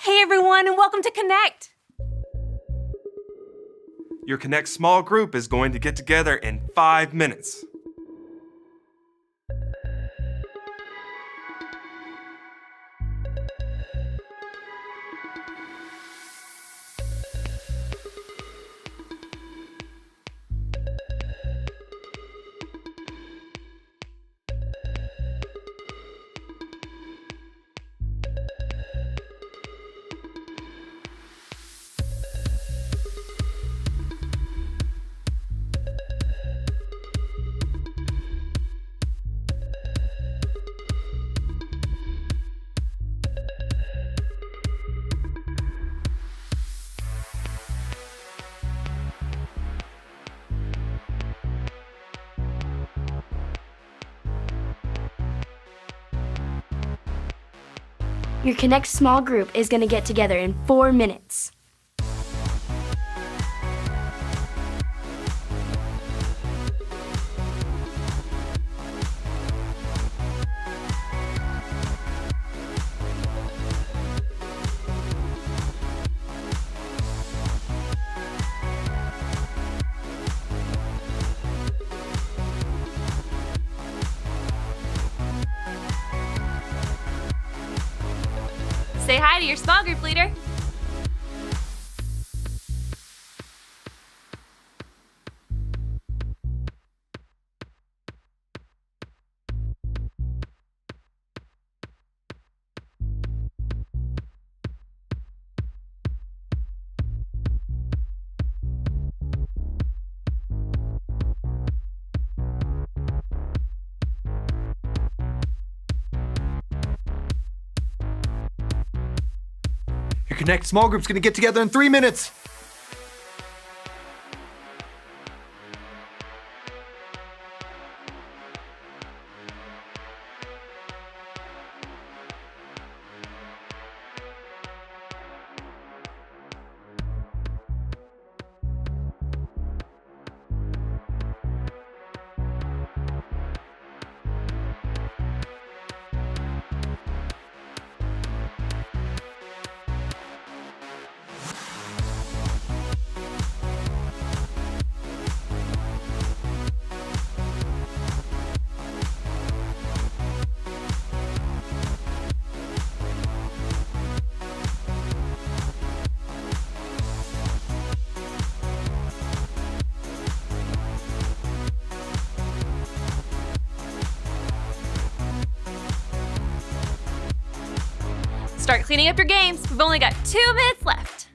Hey everyone, and welcome to Connect! Your Connect small group is going to get together in 5 minutes. Your Connect small group is going to get together in 4 minutes. Say hi to your small group leader. Your Connect small group's gonna get together in 3 minutes. Start cleaning up your games. We've only got 2 minutes left.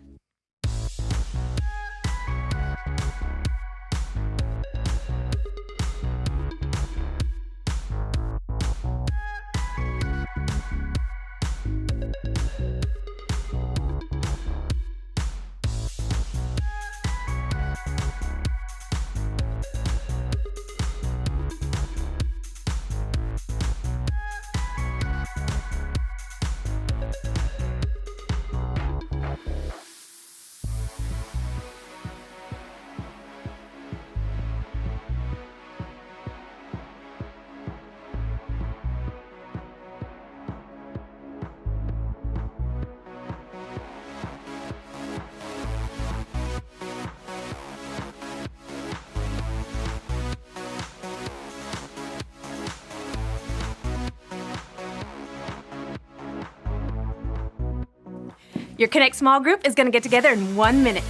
Your Connect small group is going to get together in 1 minute.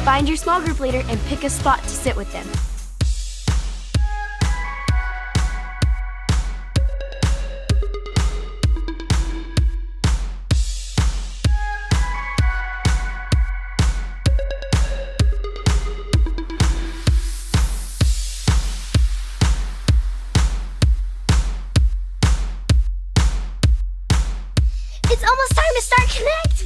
Find your small group leader and pick a spot to sit with them. It's almost time to start Connect!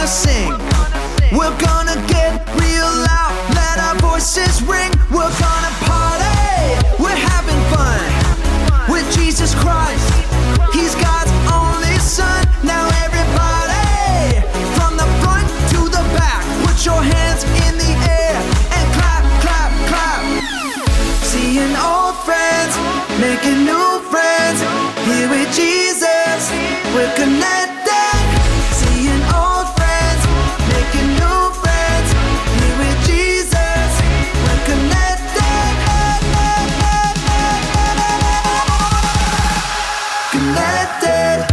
gonna sing. We're gonna get real loud, let our voices ring. We're gonna party, we're having fun with Jesus Christ. He's God's only son. Now everybody, from the front to the back, put your hands in the air and clap, clap, clap. Seeing old friends, making new friends. Here with Jesus, we're connected. Seeing old friends, making new friends. Here with Jesus, we're connected. Connected.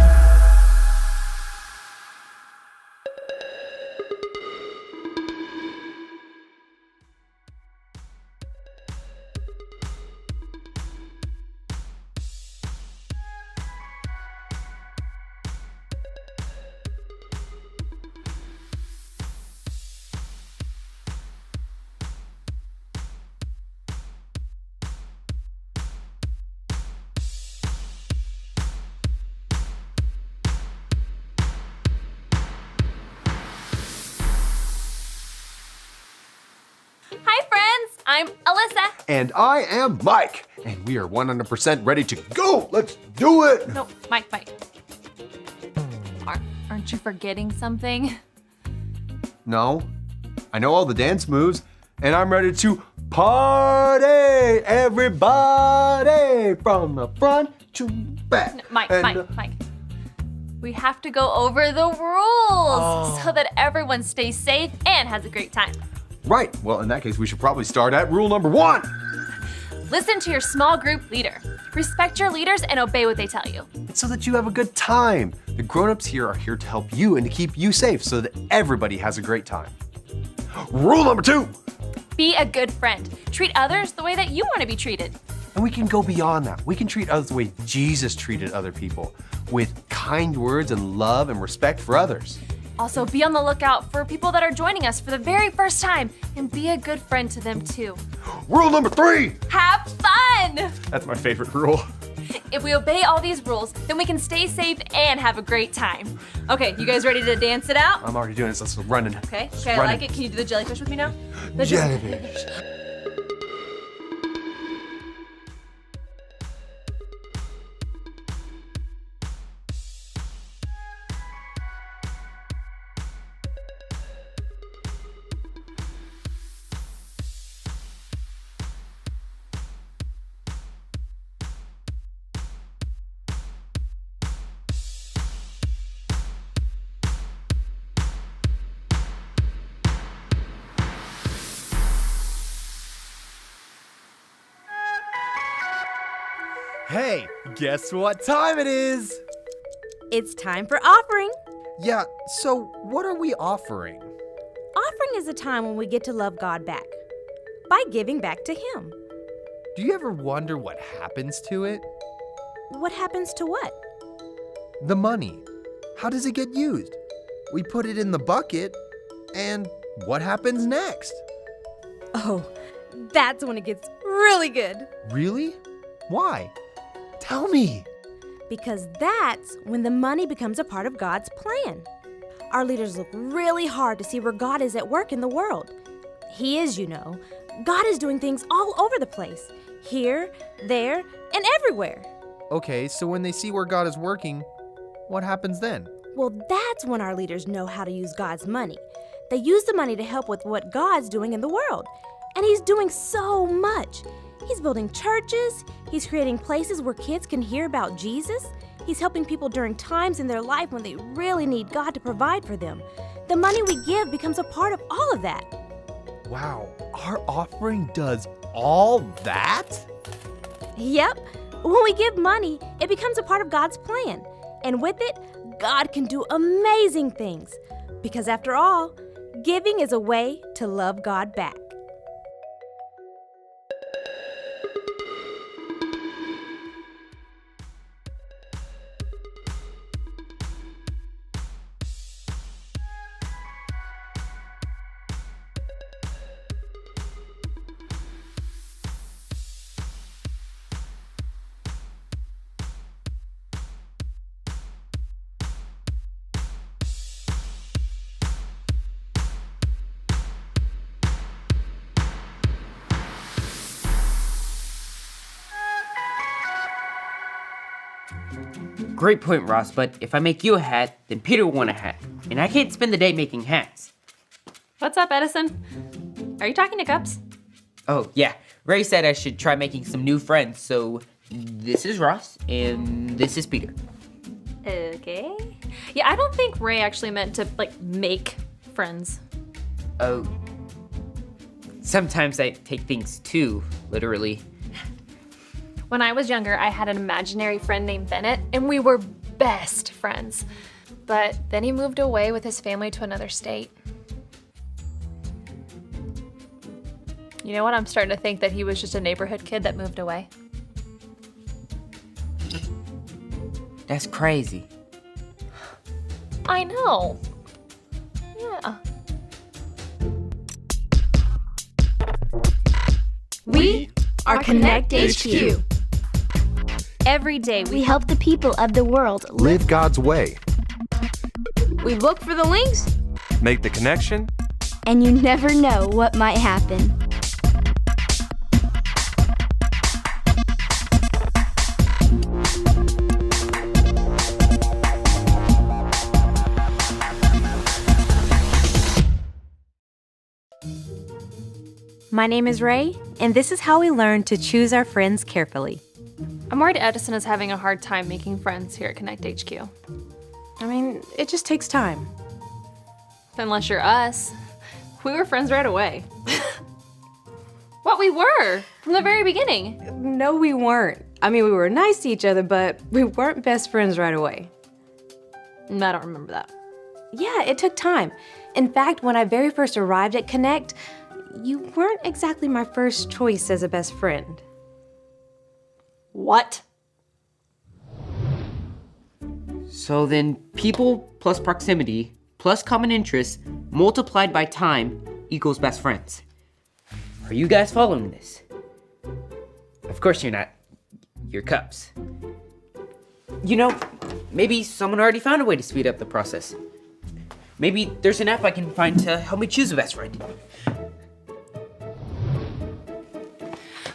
Hi, friends. I'm Alyssa. And I am Mike. And we are 100% ready to go. Let's do it. No, Mike. Aren't you forgetting something? No, I know all the dance moves, and I'm ready to party, everybody, from the front to back. No, Mike. And, Mike. We have to go over the rules so that everyone stays safe and has a great time. Right, well, in that case, we should probably start at rule number 1. Listen to your small group leader. Respect your leaders and obey what they tell you. It's so that you have a good time. The grown-ups here are here to help you and to keep you safe so that everybody has a great time. Rule number 2. Be a good friend. Treat others the way that you want to be treated. And we can go beyond that. We can treat others the way Jesus treated other people, with kind words and love and respect for others. Also, be on the lookout for people that are joining us for the very first time and be a good friend to them too. Rule number 3. Have fun! That's my favorite rule. If we obey all these rules, then we can stay safe and have a great time. Okay, you guys ready to dance it out? I'm already doing this. Let's run it. Okay, I like it. Can you do the jellyfish with me now? The Jellyfish. Hey, guess what time it is? It's time for offering. Yeah, so what are we offering? Offering is a time when we get to love God back by giving back to Him. Do you ever wonder what happens to it? What happens to what? The money. How does it get used? We put it in the bucket, and what happens next? Oh, that's when it gets really good. Really? Why? Tell me. Because that's when the money becomes a part of God's plan. Our leaders look really hard to see where God is at work in the world. He is, you know. God is doing things all over the place. Here, there, and everywhere. Okay, so when they see where God is working, what happens then? Well, that's when our leaders know how to use God's money. They use the money to help with what God's doing in the world. And He's doing so much. He's building churches. He's creating places where kids can hear about Jesus. He's helping people during times in their life when they really need God to provide for them. The money we give becomes a part of all of that. Wow, our offering does all that? Yep. When we give money, it becomes a part of God's plan. And with it, God can do amazing things. Because after all, giving is a way to love God back. Great point, Ross, but if I make you a hat, then Peter will want a hat. And I can't spend the day making hats. What's up, Edison? Are you talking to Cups? Oh, yeah. Ray said I should try making some new friends, so this is Ross, and this is Peter. Okay. Yeah, I don't think Ray actually meant to, make friends. Oh. Sometimes I take things too literally. When I was younger, I had an imaginary friend named Bennett, and we were best friends. But then he moved away with his family to another state. You know what? I'm starting to think that he was just a neighborhood kid that moved away. That's crazy. I know. Yeah. We are Connect HQ. Every day We help the people of the world Live God's way. We look for the links, Make the connection. and you never know what might happen. My name is Ray, and this is how we learn to choose our friends carefully. I'm worried Edison is having a hard time making friends here at Connect HQ. I mean, it just takes time. Unless you're us. We were friends right away. What, we were? From the very beginning. No, we weren't. I mean, we were nice to each other, but we weren't best friends right away. I don't remember that. Yeah, it took time. In fact, when I very first arrived at Connect, you weren't exactly my first choice as a best friend. What? So then, people plus proximity plus common interests multiplied by time equals best friends. Are you guys following this? Of course you're not. You're Cups. You know, maybe someone already found a way to speed up the process. Maybe there's an app I can find to help me choose a best friend.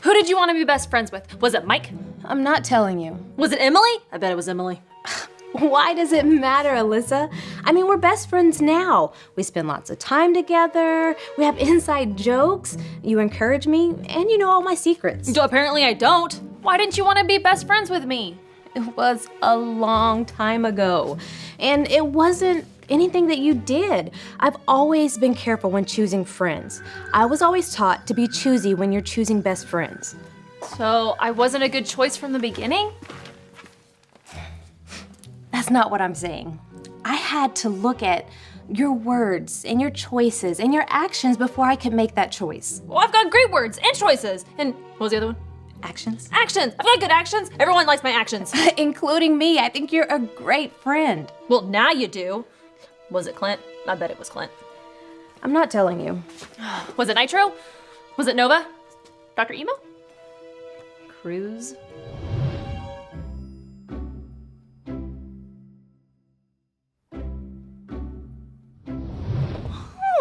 Who did you want to be best friends with? Was it Mike? I'm not telling you. Was it Emily? I bet it was Emily. Why does it matter, Alyssa? I mean, we're best friends now. We spend lots of time together. We have inside jokes. You encourage me, and you know all my secrets. So apparently I don't. Why didn't you want to be best friends with me? It was a long time ago, and it wasn't anything that you did. I've always been careful when choosing friends. I was always taught to be choosy when you're choosing best friends. So I wasn't a good choice from the beginning? That's not what I'm saying. I had to look at your words and your choices and your actions before I could make that choice. Well, I've got great words and choices. And what was the other one? Actions? Actions. I've got good actions. Everyone likes my actions. Including me. I think you're a great friend. Well, now you do. Was it Clint? I bet it was Clint. I'm not telling you. Was it Nitro? Was it Nova? Dr. Emo? Cruz?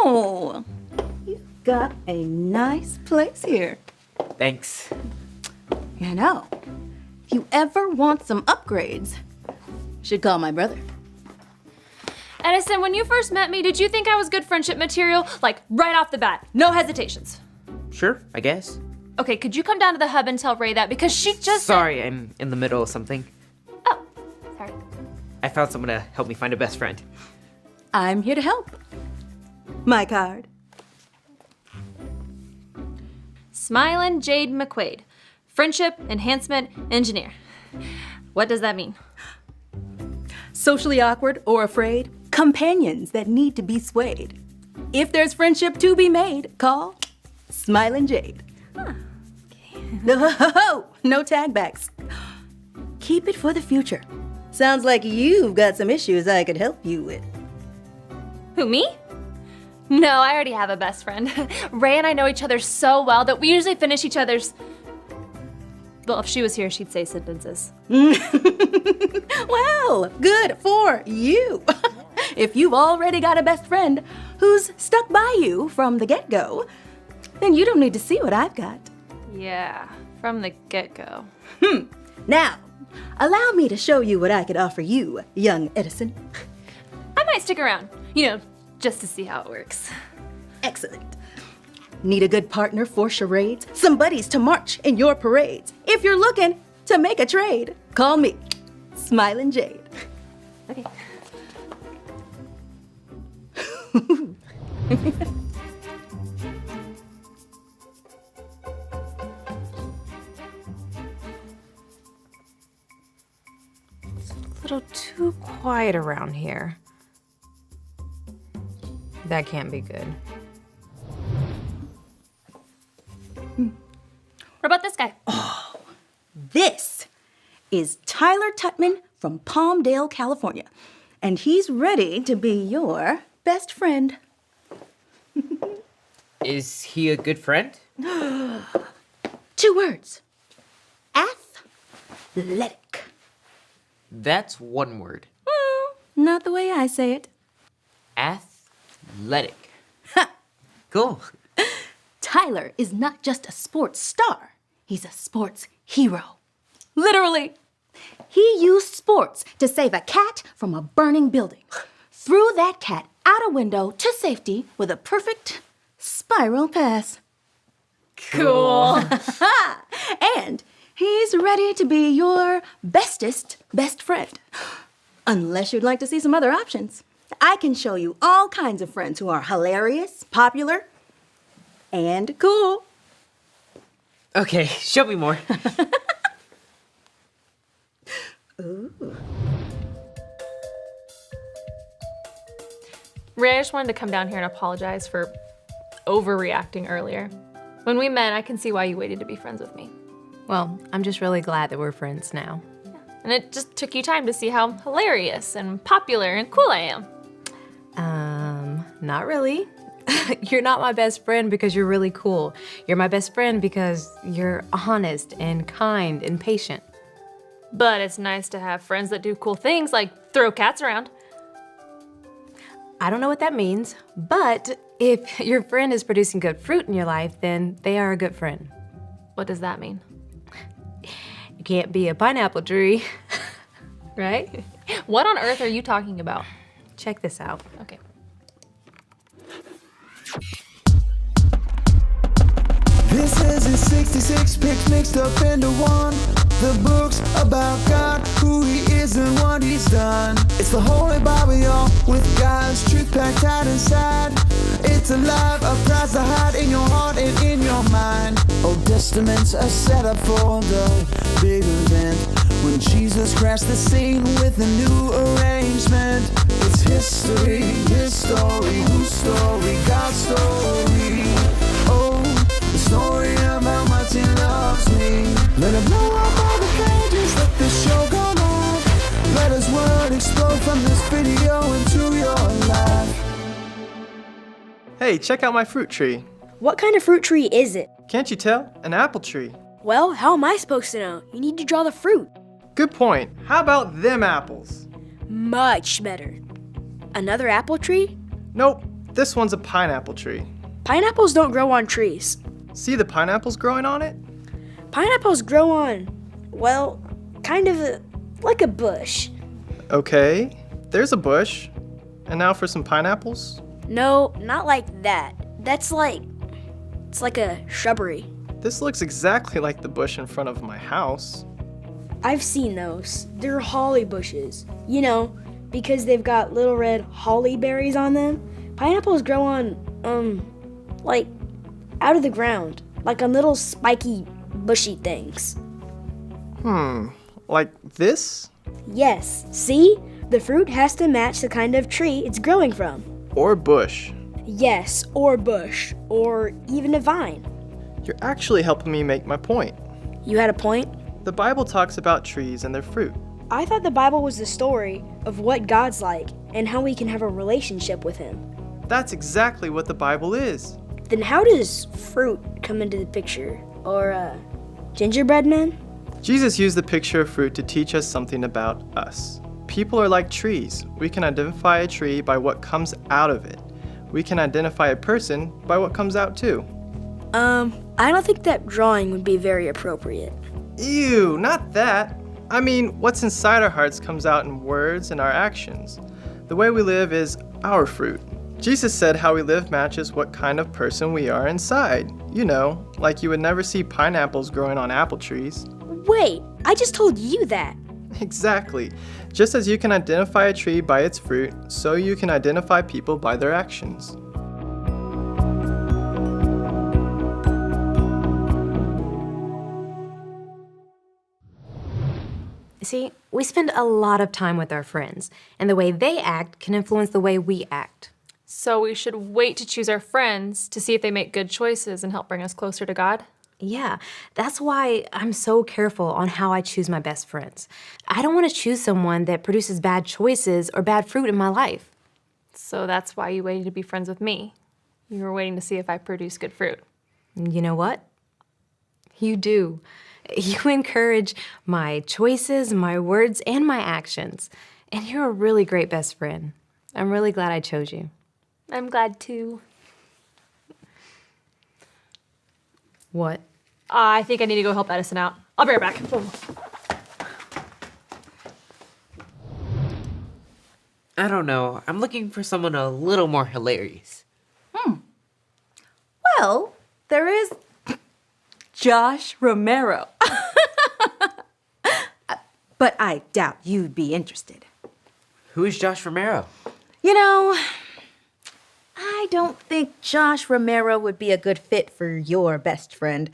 Oh, you've got a nice place here. Thanks. You know, if you ever want some upgrades, you should call my brother. Edison, when you first met me, did you think I was good friendship material? Like, right off the bat. No hesitations. Sure, I guess. Okay, could you come down to the hub and tell Ray that? Because she just Sorry, I'm in the middle of something. Oh, sorry. I found someone to help me find a best friend. I'm here to help. My card. Smilin' Jade McQuaid, Friendship Enhancement Engineer. What does that mean? Socially awkward or afraid, companions that need to be swayed. If there's friendship to be made, call Smilin' Jade. No tag backs. Keep it for the future. Sounds like you've got some issues I could help you with. Who, me? No, I already have a best friend. Ray and I know each other so well that we usually finish each other's... Well, if she was here, she'd say sentences. Well, good for you. If you've already got a best friend who's stuck by you from the get-go, then you don't need to see what I've got. Yeah, from the get-go. Now, allow me to show you what I could offer you, young Edison. I might stick around, just to see how it works. Excellent. Need a good partner for charades? Some buddies to march in your parades? If you're looking to make a trade, call me, Smiling Jade. Okay. A little too quiet around here. That can't be good. What about this guy? This is Tyler Tutman from Palmdale, California, and he's ready to be your best friend. Is he a good friend? 2 words. Athletic. That's 1 word. Not the way I say it. Athletic. Cool. Tyler is not just a sports star, he's a sports hero. Literally. He used sports to save a cat from a burning building. Threw that cat out a window to safety with a perfect spiral pass. Cool. And he's ready to be your bestest best friend. Unless you'd like to see some other options. I can show you all kinds of friends who are hilarious, popular, and cool. Okay, show me more. Ray, I just wanted to come down here and apologize for overreacting earlier. When we met, I can see why you waited to be friends with me. Well, I'm just really glad that we're friends now. And it just took you time to see how hilarious and popular and cool I am. Not really. You're not my best friend because you're really cool. You're my best friend because you're honest and kind and patient. But it's nice to have friends that do cool things like throw cats around. I don't know what that means, but if your friend is producing good fruit in your life, then they are a good friend. What does that mean? You can't be a pineapple tree, right? What on earth are you talking about? Check this out. Okay. This is his 66 picks mixed up into one. The book's about God, who he is and what he's done. It's the Holy Bible, y'all, with God's truth packed out inside. It's alive, a prize to hide in your heart and in your mind. Old Testament's a setup for the big event, when Jesus crashed the scene with a new arrangement. It's history, his story, whose story, God's story. Oh, the story of how much he loves me. Let it blow up all the pages, let this show go live. Let his word explode from this video into your life. Hey, check out my fruit tree. What kind of fruit tree is it? Can't you tell? An apple tree. Well, how am I supposed to know? You need to draw the fruit. Good point. How about them apples? Much better. Another apple tree? Nope, this one's a pineapple tree. Pineapples don't grow on trees. See the pineapples growing on it? Pineapples grow on, well, kind of like a bush. Okay, there's a bush. And now for some pineapples? No, not like that. It's like a shrubbery. This looks exactly like the bush in front of my house. I've seen those. They're holly bushes. You know, because they've got little red holly berries on them. Pineapples grow on, like, out of the ground. Like on little spiky, bushy things. Like this? Yes, see? The fruit has to match the kind of tree it's growing from. Or bush. Yes, or bush, or even a vine. You're actually helping me make my point. You had a point? The Bible talks about trees and their fruit. I thought the Bible was the story of what God's like and how we can have a relationship with Him. That's exactly what the Bible is. Then how does fruit come into the picture? Or, gingerbread men? Jesus used the picture of fruit to teach us something about us. People are like trees. We can identify a tree by what comes out of it. We can identify a person by what comes out too. I don't think that drawing would be very appropriate. Ew, not that. I mean, what's inside our hearts comes out in words and our actions. The way we live is our fruit. Jesus said how we live matches what kind of person we are inside. You know, like you would never see pineapples growing on apple trees. Wait, I just told you that. Exactly. Just as you can identify a tree by its fruit, so you can identify people by their actions. See, we spend a lot of time with our friends, and the way they act can influence the way we act. So we should wait to choose our friends to see if they make good choices and help bring us closer to God? Yeah, that's why I'm so careful on how I choose my best friends. I don't want to choose someone that produces bad choices or bad fruit in my life. So that's why you waited to be friends with me. You were waiting to see if I produce good fruit. You know what? You do. You encourage my choices, my words, and my actions. And you're a really great best friend. I'm really glad I chose you. I'm glad too. What? I think I need to go help Edison out. I'll be right back. I don't know. I'm looking for someone a little more hilarious. Well, there is Josh Romero. But I doubt you'd be interested. Who is Josh Romero? You know, I don't think Josh Romero would be a good fit for your best friend.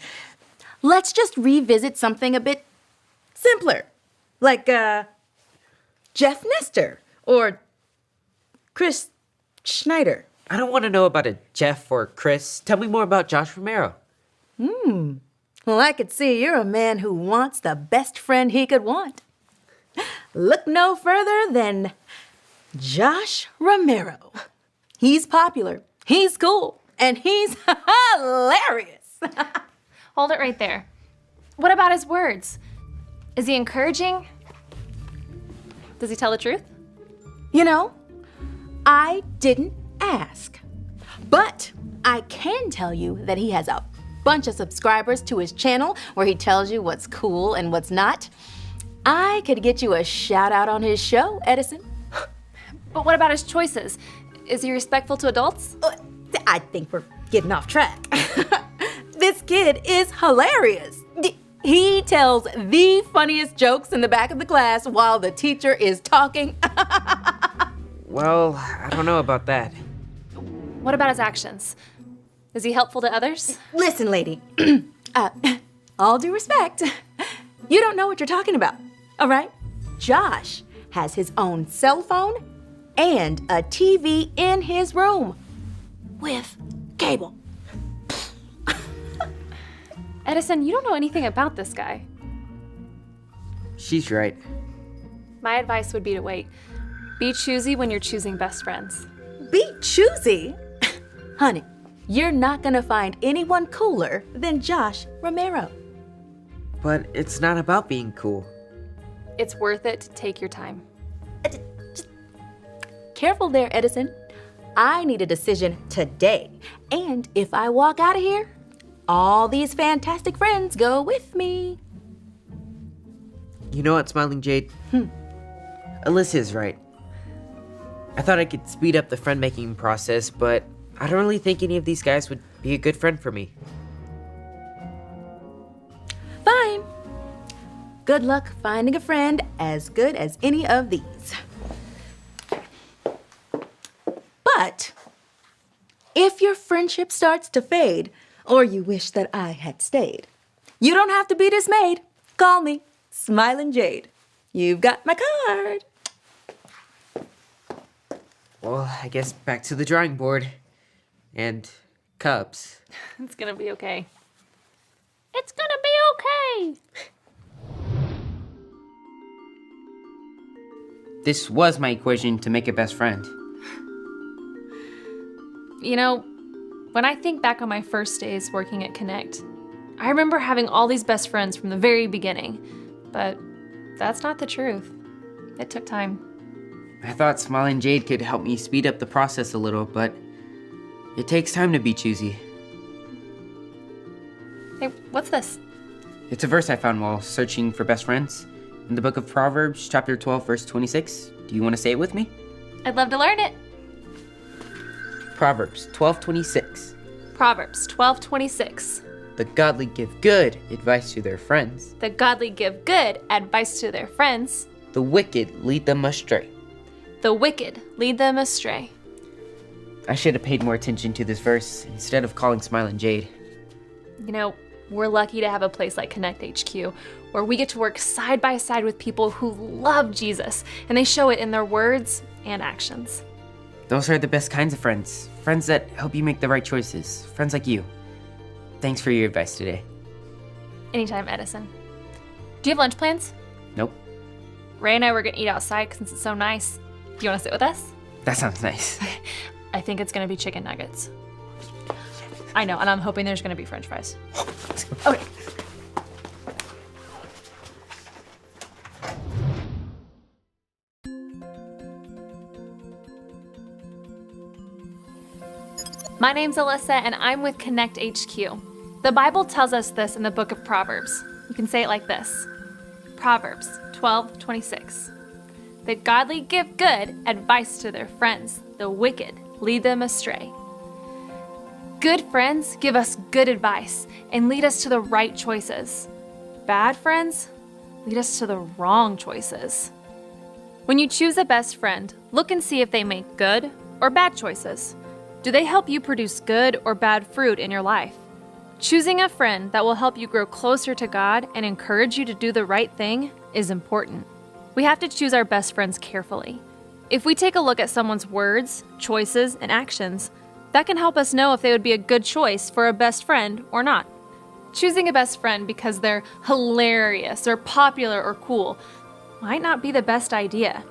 Let's just revisit something a bit simpler, like Jeff Nestor or Chris Schneider. I don't want to know about a Jeff or Chris. Tell me more about Josh Romero. Well, I could see you're a man who wants the best friend he could want. Look no further than Josh Romero. He's popular, he's cool, and he's hilarious. Hold it right there. What about his words? Is he encouraging? Does he tell the truth? You know, I didn't ask, but I can tell you that he has a bunch of subscribers to his channel where he tells you what's cool and what's not. I could get you a shout out on his show, Edison. But what about his choices? Is he respectful to adults? I think we're getting off track. This kid is hilarious. He tells the funniest jokes in the back of the class while the teacher is talking. Well, I don't know about that. What about his actions? Is he helpful to others? Listen, lady. All due respect, you don't know what you're talking about, all right? Josh has his own cell phone and a TV in his room with cable. Edison, you don't know anything about this guy. She's right. My advice would be to wait. Be choosy when you're choosing best friends. Be choosy? Honey, you're not gonna find anyone cooler than Josh Romero. But it's not about being cool. It's worth it to take your time. Careful there, Edison. I need a decision today. And if I walk out of here, all these fantastic friends go with me. You know what, Smiling Jade? Alyssa's right. I thought I could speed up the friend-making process, but I don't really think any of these guys would be a good friend for me. Fine. Good luck finding a friend as good as any of these. But if your friendship starts to fade, or you wish that I had stayed, you don't have to be dismayed. Call me Smiling Jade. You've got my card. Well, I guess back to the drawing board. And cups. It's gonna be okay. It's gonna be okay. This was my equation to make a best friend. You know, when I think back on my first days working at Connect, I remember having all these best friends from the very beginning, but that's not the truth. It took time. I thought Smiling Jade could help me speed up the process a little, but it takes time to be choosy. Hey, what's this? It's a verse I found while searching for best friends. in the book of Proverbs, chapter 12, verse 26. Do you want to say it with me? I'd love to learn it. Proverbs 12:26. Proverbs 12:26. The godly give good advice to their friends. The godly give good advice to their friends. The wicked lead them astray. The wicked lead them astray. I should have paid more attention to this verse instead of calling Smiling Jade. You know, we're lucky to have a place like Connect HQ, where we get to work side by side with people who love Jesus, and they show it in their words and actions. Those are the best kinds of friends. Friends that help you make the right choices. Friends like you. Thanks for your advice today. Anytime, Edison. Do you have lunch plans? Nope. Ray and I were gonna eat outside since it's so nice. Do you wanna sit with us? That sounds nice. I think it's gonna be chicken nuggets. I know, and I'm hoping there's gonna be french fries. Okay. My name's Alyssa, and I'm with Connect HQ. The Bible tells us this in the book of Proverbs. You can say it like this. Proverbs 12:26. The godly give good advice to their friends. The wicked lead them astray. Good friends give us good advice and lead us to the right choices. Bad friends lead us to the wrong choices. When you choose a best friend, look and see if they make good or bad choices. Do they help you produce good or bad fruit in your life? Choosing a friend that will help you grow closer to God and encourage you to do the right thing is important. We have to choose our best friends carefully. If we take a look at someone's words, choices, and actions, that can help us know if they would be a good choice for a best friend or not. Choosing a best friend because they're hilarious or popular or cool might not be the best idea.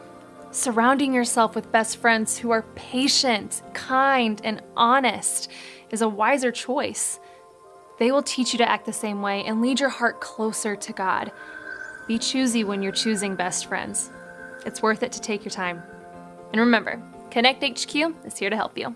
Surrounding yourself with best friends who are patient, kind, and honest is a wiser choice. They will teach you to act the same way and lead your heart closer to God. Be choosy when you're choosing best friends. It's worth it to take your time. And remember, Connect HQ is here to help you.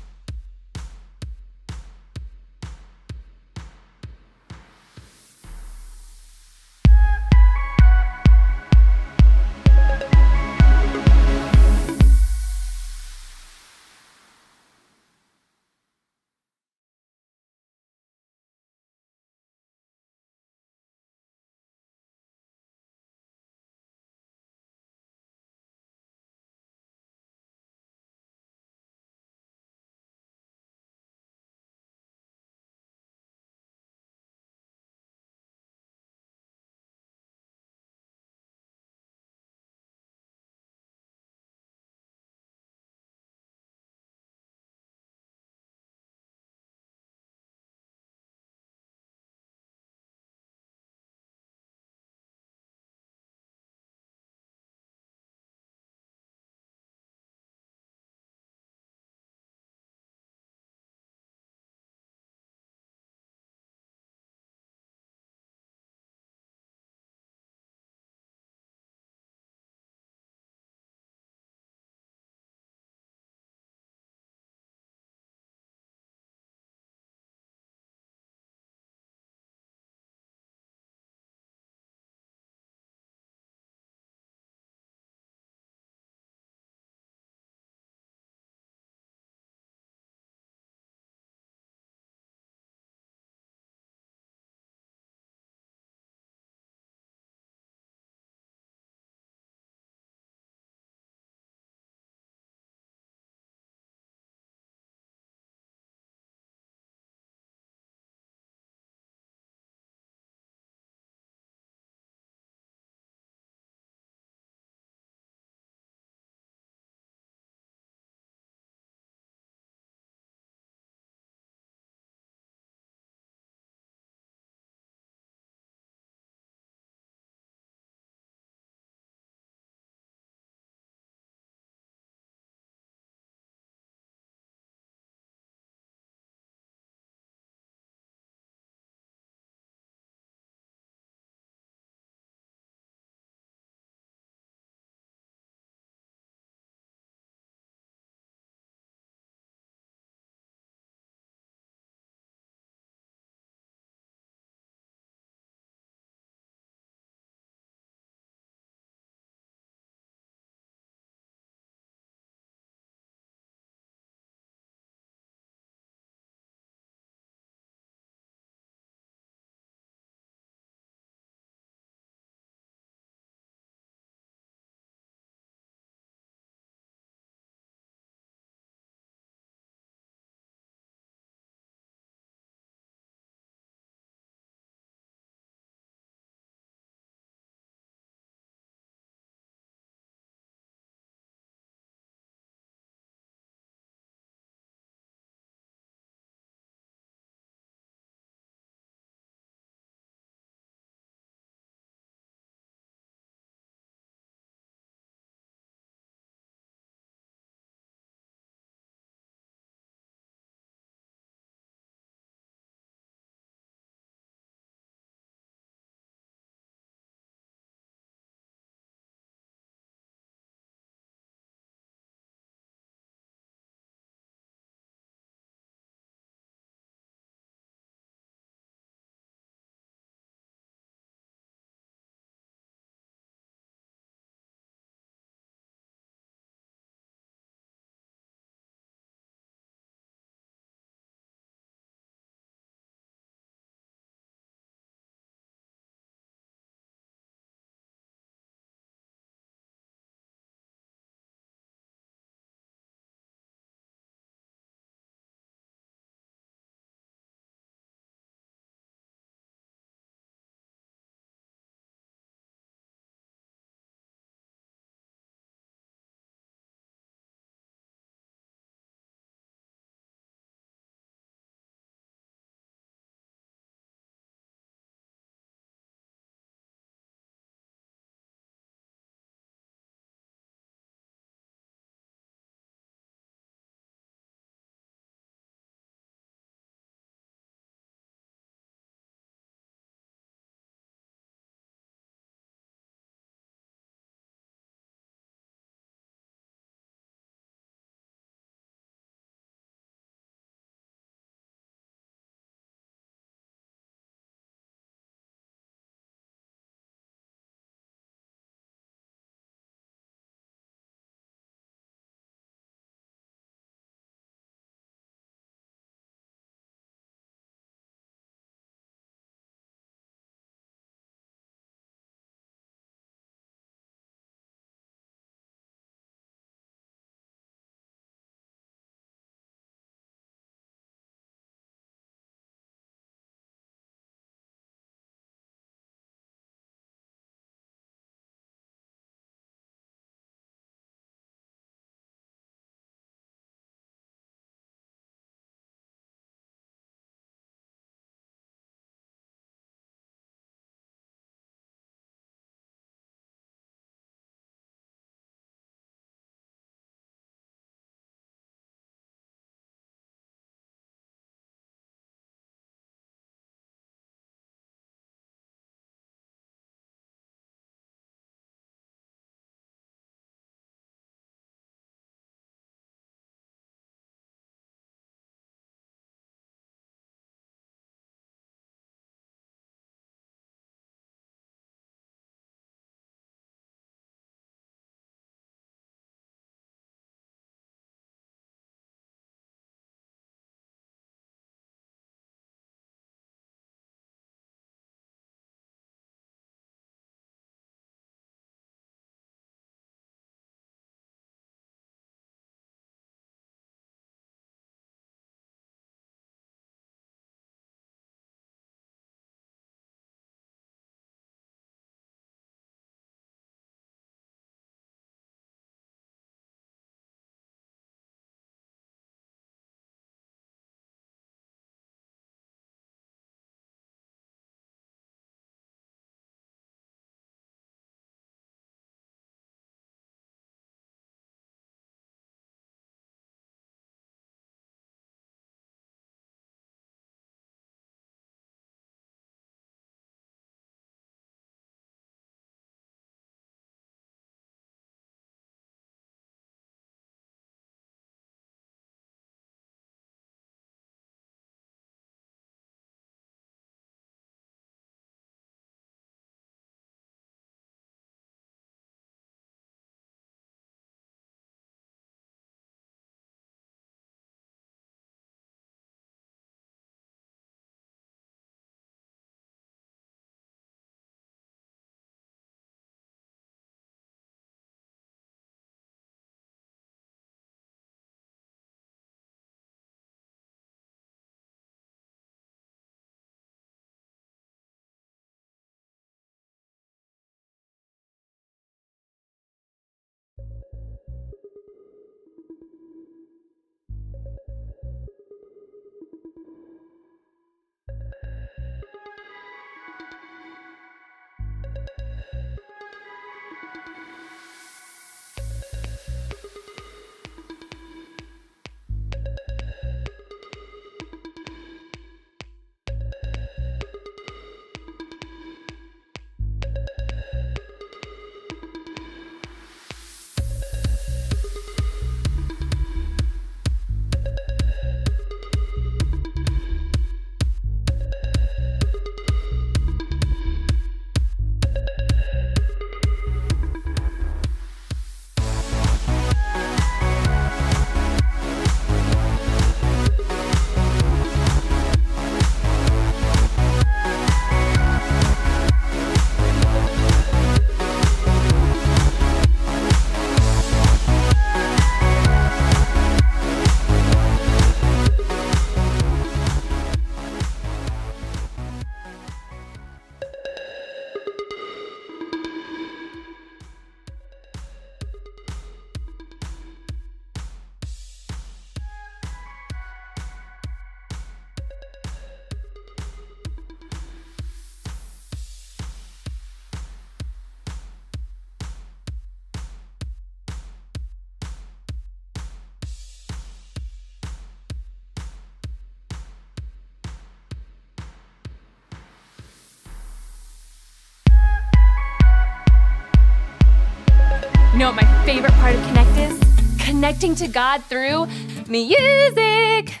know what my favorite part of Connect is? Connecting to God through music.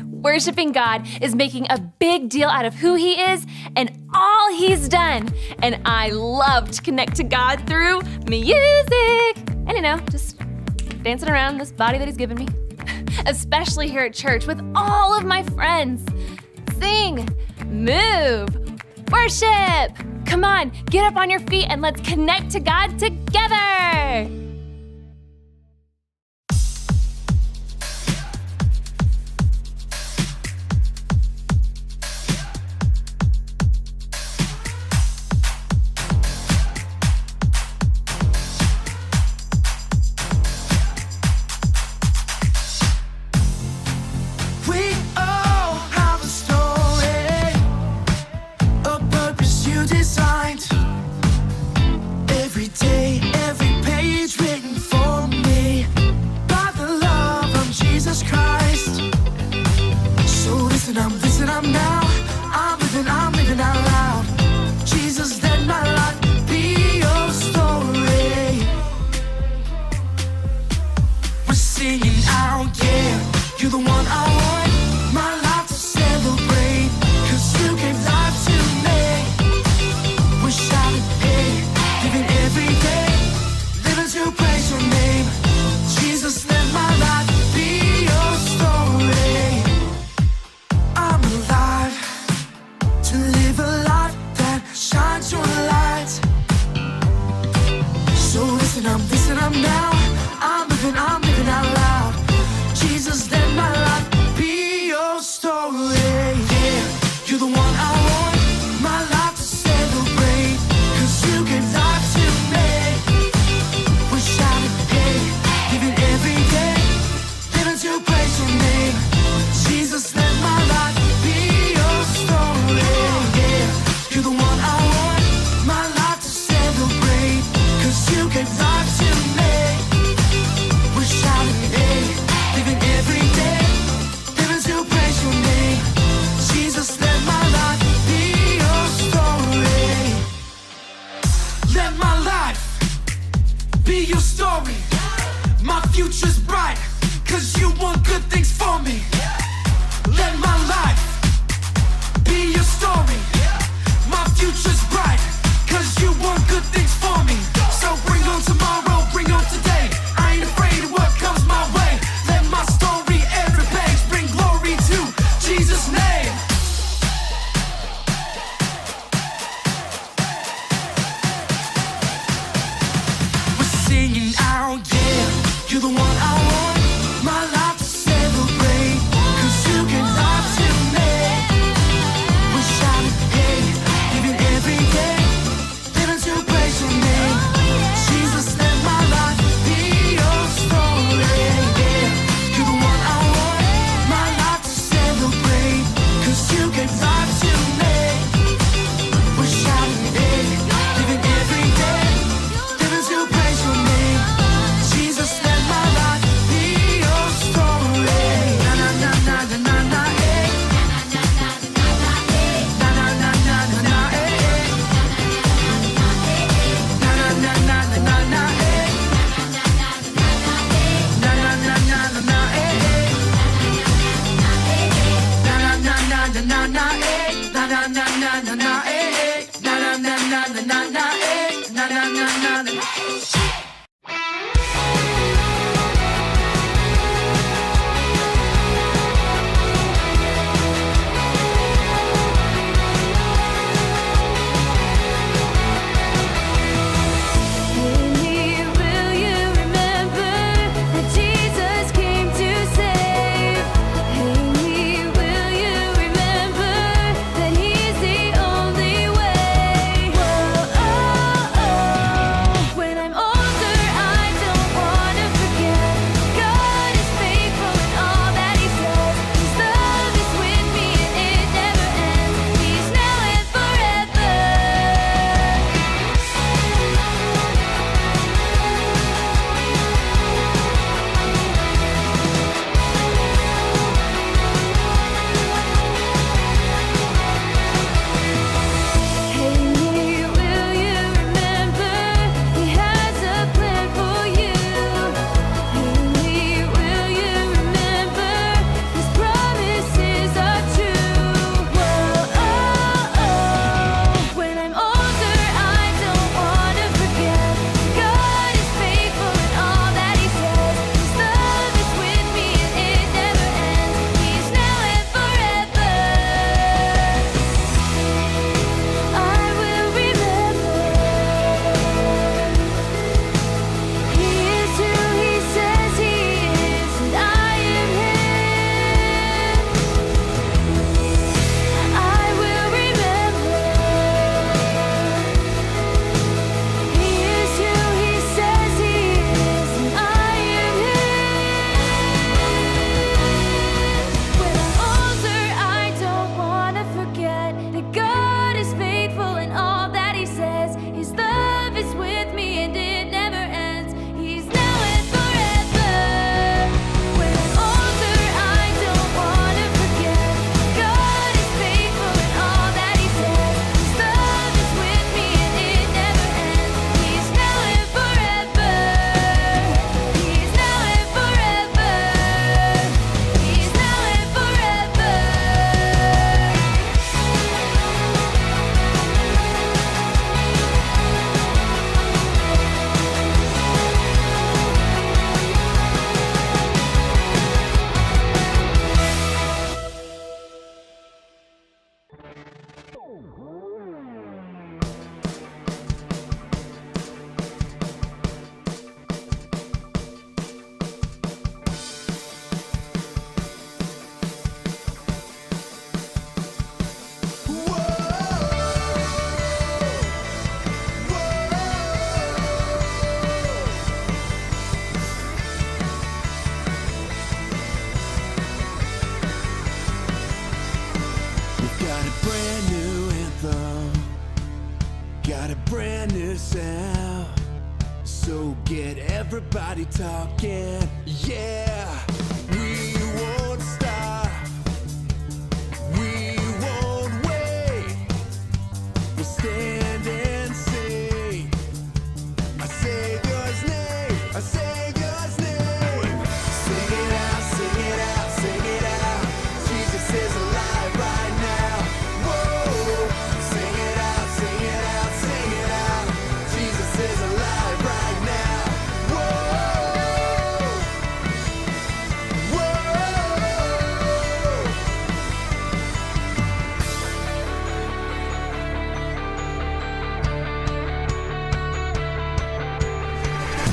Worshiping God is making a big deal out of who He is and all He's done. And I love to connect to God through music. And just dancing around this body that He's given me. Especially here at church with all of my friends. Sing, move, worship. Come on, get up on your feet and let's connect to God together. We all have a story, a purpose you designed. Every day, every page written for me by the love of Jesus Christ. So listen, I'm now. I'm living out loud. Jesus, let my life be your story. We're singing out, yeah. You're the one I want, my life to celebrate. 'Cause you gave life to me. We're shouting, hey, living every day, living to praise your name. Jesus, let my life be your story. I'm alive to live a life that shines your light. So listen, I'm now. I'm living out loud. Jesus, let my life sound. So get everybody talking, yeah. We won't stop, we won't wait. We'll stand and sing our Savior's name, our Savior's name. Sing it out, sing it out, sing it out. Jesus is alive right now. Whoa, sing it out, sing it out, sing it out. Jesus is alive right now. Whoa, whoa.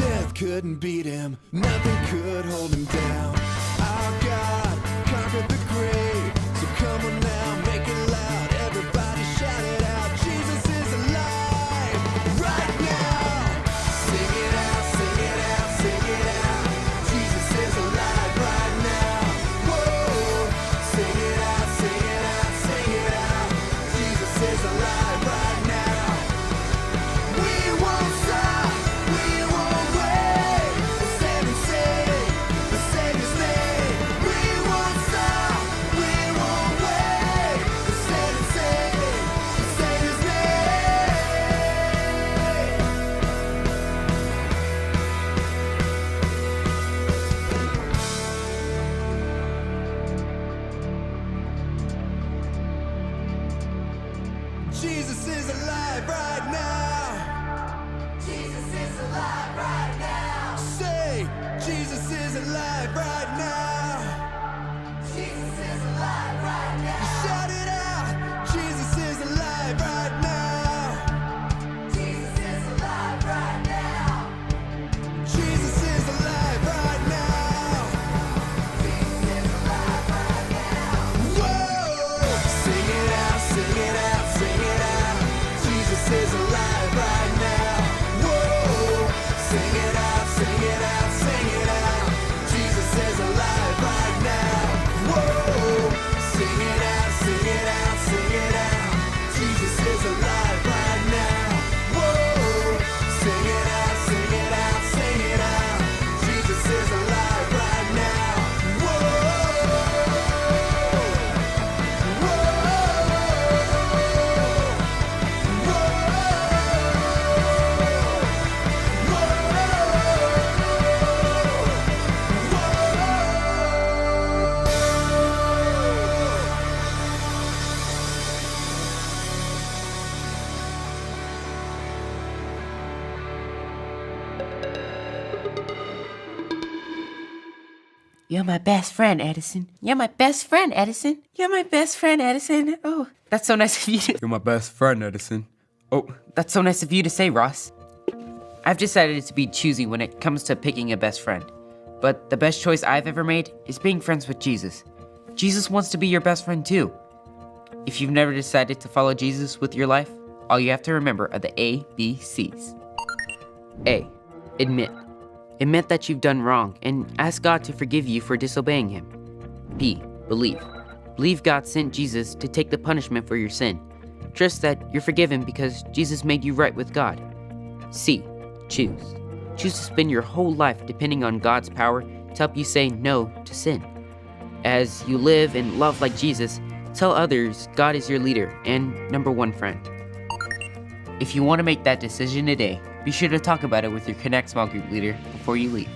Death couldn't beat him, nothing could hold him down. Our God conquered the grave, so come on now, make it loud. Everybody shout it out, Jesus is alive right now. Sing it out, sing it out, sing it out. Jesus is alive right now. Whoa, sing it out, sing it out, sing it out. Jesus is alive right now. We won't stop, we won't wait. We'll stand and sing the Savior's name. We won't stop, we won't wait. We'll stand and sing the Savior's name. Jesus is alive right now. Jesus is alive right now. Say, Jesus is alive right now. Jesus is alive right now. Shout it out. Jesus is alive right now. Jesus is alive right now. Jesus is alive right now. Jesus is alive right now. Whoa! Sing it out, sing it out, sing it out. Jesus is alive right now. Whoa! Sing it out, sing it out, sing it out. Jesus is alive right now. Whoa! Sing it out, sing it out, sing it out. Jesus is alive right now. Whoa! Sing it out, sing it out, sing it out. Jesus is alive right now. Whoa! You're my best friend, Edison. You're my best friend, Edison. You're my best friend, Edison. Oh, that's so nice of you to... You're my best friend, Edison. Oh, That's so nice of you to say, Ross. I've decided to be choosy when it comes to picking a best friend. But the best choice I've ever made is being friends with Jesus. Jesus wants to be your best friend too. If you've never decided to follow Jesus with your life, all you have to remember are the ABCs. A. Admit. Admit that you've done wrong and ask God to forgive you for disobeying Him. B. Believe. Believe God sent Jesus to take the punishment for your sin. Trust that you're forgiven because Jesus made you right with God. C. Choose. Choose to spend your whole life depending on God's power to help you say no to sin. As you live and love like Jesus, tell others God is your leader and number one friend. If you want to make that decision today, be sure to talk about it with your Connect small group leader before you leave.